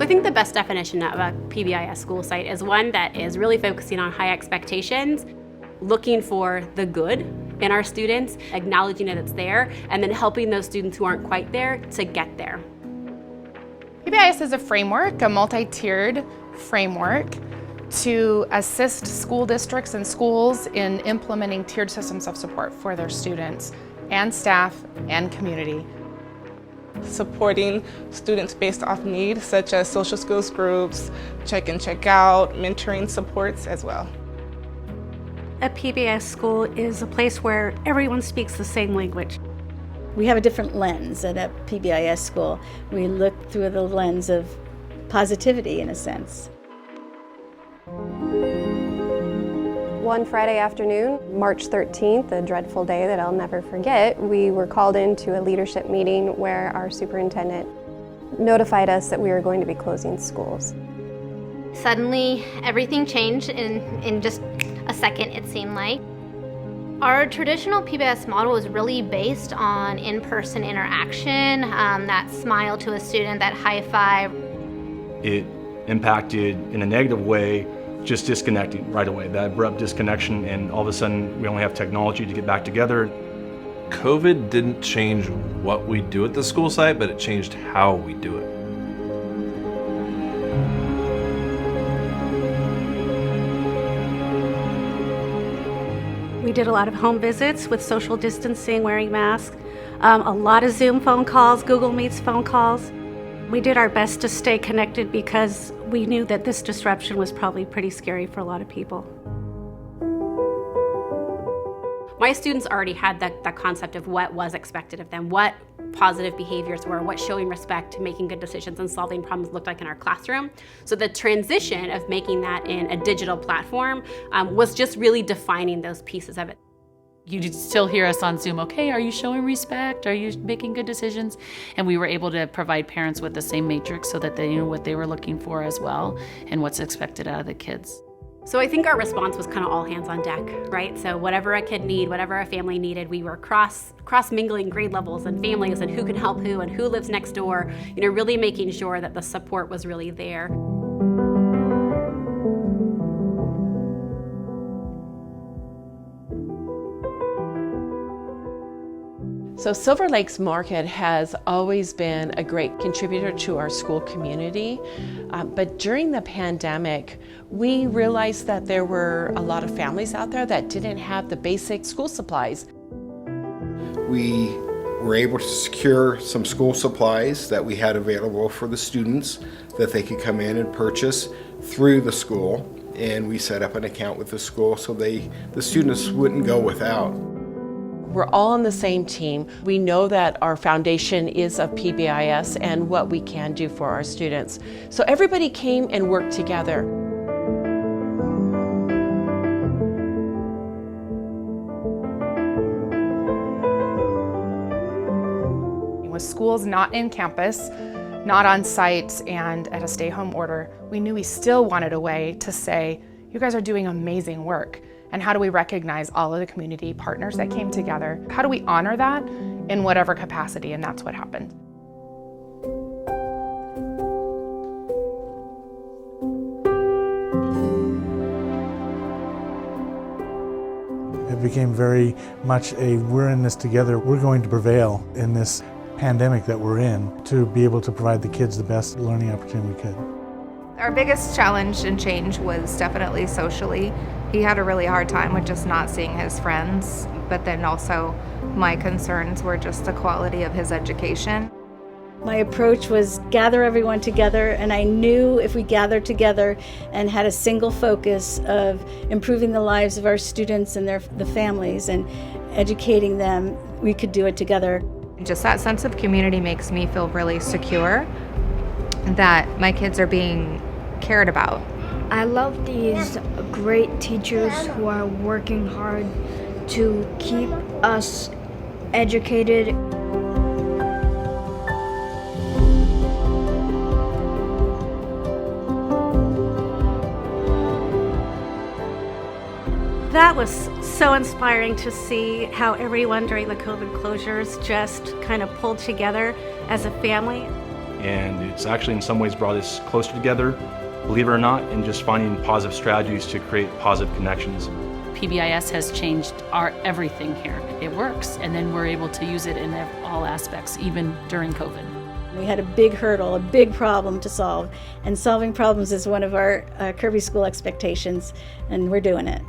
So I think the best definition of a PBIS school site is one that is really focusing on high expectations, looking for the good in our students, acknowledging that it's there, and then helping those students who aren't quite there to get there. PBIS is a framework, a multi-tiered framework to assist school districts and schools in implementing tiered systems of support for their students and staff and community. Supporting students based off need, such as social skills groups, check in, check out, mentoring supports as well. A PBIS school is a place where everyone speaks the same language. We have a different lens at a PBIS school. We look through the lens of positivity, in a sense. One Friday afternoon, March 13th, a dreadful day that I'll never forget, we were called into a leadership meeting where our superintendent notified us that we were going to be closing schools. Suddenly, everything changed in just a second, it seemed like. Our traditional PBIS model is really based on in-person interaction, that smile to a student, that high five. It impacted in a negative way, just disconnecting right away, that abrupt disconnection, and all of a sudden we only have technology to get back together. COVID didn't change what we do at the school site, but it changed how we do it. We did a lot of home visits with social distancing, wearing masks, a lot of Zoom phone calls, Google Meets phone calls. We did our best to stay connected because we knew that this disruption was probably pretty scary for a lot of people. My students already had that concept of what was expected of them, what positive behaviors were, what showing respect, making good decisions, and solving problems looked like in our classroom. So the transition of making that in a digital platform was just really defining those pieces of it. You still hear us on Zoom, okay, are you showing respect? Are you making good decisions? And we were able to provide parents with the same matrix so that they knew what they were looking for as well and what's expected out of the kids. So I think our response was kind of all hands on deck, right? So whatever a kid needed, whatever a family needed, we were cross-mingling grade levels and families and who can help who and who lives next door, really making sure that the support was really there. So Silver Lakes Market has always been a great contributor to our school community, but during the pandemic, we realized that there were a lot of families out there that didn't have the basic school supplies. We were able to secure some school supplies that we had available for the students that they could come in and purchase through the school, and we set up an account with the school so the students wouldn't go without. We're all on the same team. We know that our foundation is of PBIS and what we can do for our students. So everybody came and worked together. With schools not in campus, not on site, and at a stay-home order, we knew we still wanted a way to say, you guys are doing amazing work. And how do we recognize all of the community partners that came together? How do we honor that in whatever capacity? And that's what happened. It became very much we're in this together. We're going to prevail in this pandemic that we're in to be able to provide the kids the best learning opportunity we could. Our biggest challenge and change was definitely socially. He had a really hard time with just not seeing his friends, but then also my concerns were just the quality of his education. My approach was gather everyone together, and I knew if we gathered together and had a single focus of improving the lives of our students and the families and educating them, we could do it together. Just that sense of community makes me feel really secure that my kids are being cared about. I love these great teachers who are working hard to keep us educated. That was so inspiring to see how everyone during the COVID closures just kind of pulled together as a family. and it's actually in some ways brought us closer together, believe it or not, in just finding positive strategies to create positive connections. PBIS has changed our everything here. It works, and then we're able to use it in all aspects, even during COVID. We had a big hurdle, a big problem to solve, and solving problems is one of our Kirby School expectations, and we're doing it.